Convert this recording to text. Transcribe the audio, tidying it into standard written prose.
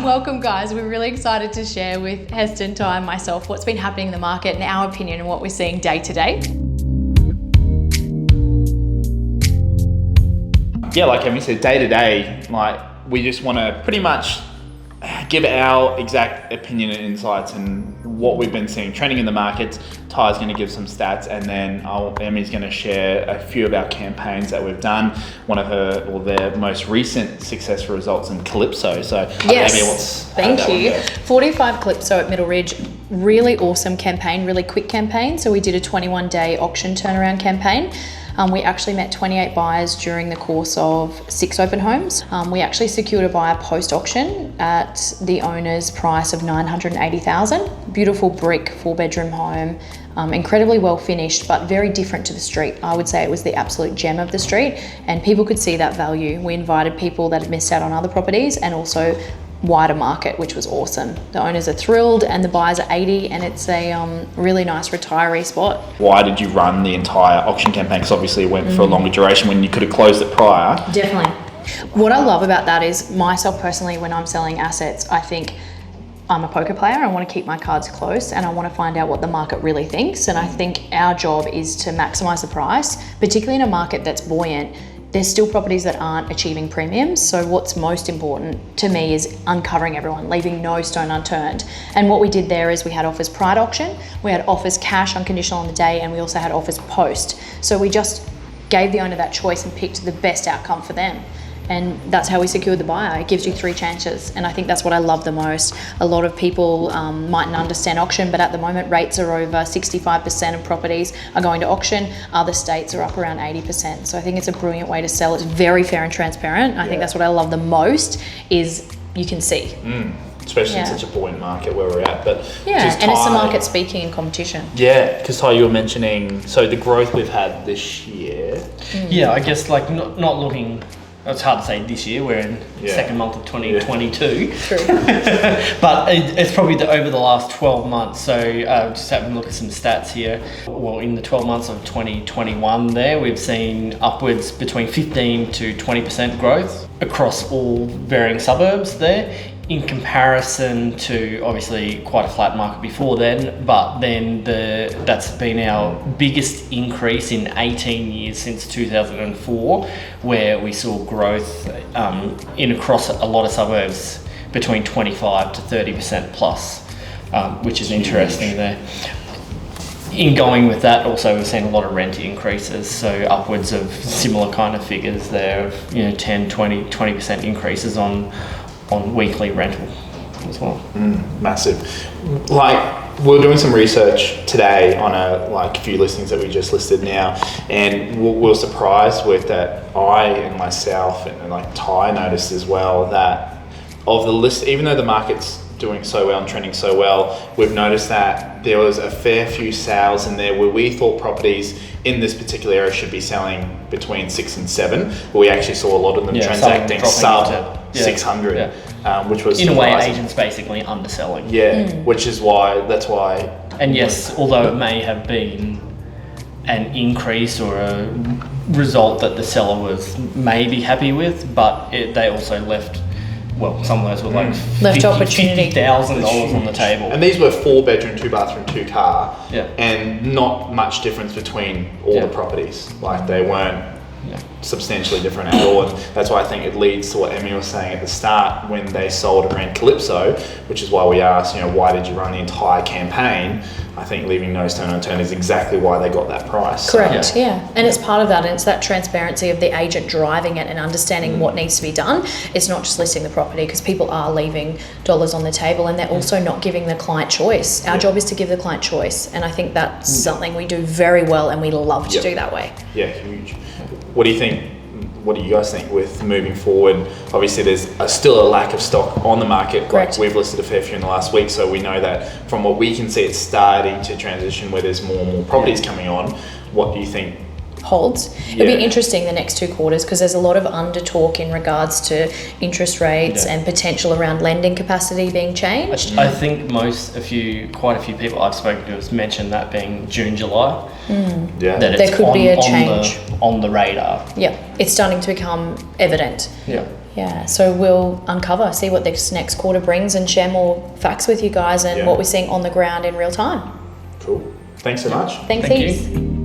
Welcome, guys. We're really excited to share with Heston, Ty, and myself what's been happening in the market and our opinion and what we're seeing day to day. Yeah, like Emmy said, day to day, like we just want to pretty much give our exact opinion and insights and what we've been seeing trending in the markets. Ty's going to give some stats, and then Emmy's going to share a few of our campaigns that we've done. One of their most recent successful results in Calypso. So yes, Emmy, thank you. 45 Calypso at Middle Ridge, really awesome campaign, really quick campaign. So we did a 21-day auction turnaround campaign. We actually met 28 buyers during the course of 6 open homes. We actually secured a buyer post-auction at the owner's price of $980,000. Beautiful brick 4-bedroom home, incredibly well finished, but very different to the street. I would say it was the absolute gem of the street, and people could see that value. We invited people that had missed out on other properties and also wider market, which was awesome. The owners are thrilled and the buyers are 80, and it's a really nice retiree spot. Why did you run the entire auction campaign? Because obviously it went for a longer duration when you could have closed it prior. Definitely. What I love about that is, myself personally, when I'm selling assets, I think I'm a poker player. I want to keep my cards close and I want to find out what the market really thinks. And I think our job is to maximize the price, particularly in a market that's buoyant. There's still properties that aren't achieving premiums. So what's most important to me is uncovering everyone, leaving no stone unturned. And what we did there is we had offers prior to auction, we had offers cash unconditional on the day, and we also had offers post. So we just gave the owner that choice and picked the best outcome for them. And that's how we secured the buyer. It gives you 3 chances. And I think that's what I love the most. A lot of people mightn't understand auction, but at the moment rates are over 65% of properties are going to auction. Other states are up around 80%. So I think it's a brilliant way to sell. It's very fair and transparent. I think that's what I love the most, is you can see. Especially in such a buoyant market where we're at. But and it's the market speaking in competition. Yeah, because Ty, you were mentioning, so the growth we've had this year. Yeah, I guess like not looking, it's hard to say this year, we're in the second month of 2022. True. But it's probably over the last 12 months. So just having a look at some stats here. Well, in the 12 months of 2021 there, we've seen upwards between 15 to 20% growth across all varying suburbs there, in comparison to obviously quite a flat market before then, but then that's been our biggest increase in 18 years since 2004, where we saw growth in across a lot of suburbs between 25 to 30% plus, which is interesting there. In going with that, also we've seen a lot of rent increases, so upwards of similar kind of figures there, 10, 20% increases on weekly rental as well. Massive. Like, we're doing some research today on a few listings that we just listed now, and we're surprised with that. I and myself and like Ty noticed as well that of the list, even though the market's doing so well and trending so well, we've noticed that there was a fair few sales in there where we thought properties in this particular area should be selling between 6 and 7, but we actually saw a lot of them transacting sub 600, which was in a way agents basically underselling. That's why. And yes, although it may have been an increase or a result that the seller was maybe happy with, but they also left. Well, some of those were like left opportunity, $50,000 on the table. And these were 4-bedroom, 2-bathroom, 2-car, yeah, and not much difference between all the properties. Like, they weren't substantially different at all, and that's why I think it leads to what Emmy was saying at the start when they sold around Calypso, which is why we asked, why did you run the entire campaign? I think leaving no stone unturned is exactly why they got that price. Correct, and it's part of that, and it's that transparency of the agent driving it and understanding what needs to be done. It's not just listing the property, because people are leaving dollars on the table, and they're also not giving the client choice. Our job is to give the client choice, and I think that's something we do very well, and we love to do that way. Yeah, huge. What do you think? What do you guys think with moving forward? Obviously, there's still a lack of stock on the market. Correct. Like, we've listed a fair few in the last week, so we know that from what we can see, it's starting to transition where there's more and more properties coming on. What do you think holds? It'll be interesting the next 2 quarters, because there's a lot of under talk in regards to interest rates and potential around lending capacity being changed. I think quite a few people I've spoken to have mentioned that being June, July. That it's there could be a change on the radar. Yeah, it's starting to become evident. Yeah. Yeah, so we'll uncover, see what this next quarter brings, and share more facts with you guys and Yeah. what we're seeing on the ground in real time. Cool. Thanks so much. Thanks Thank heaps. you.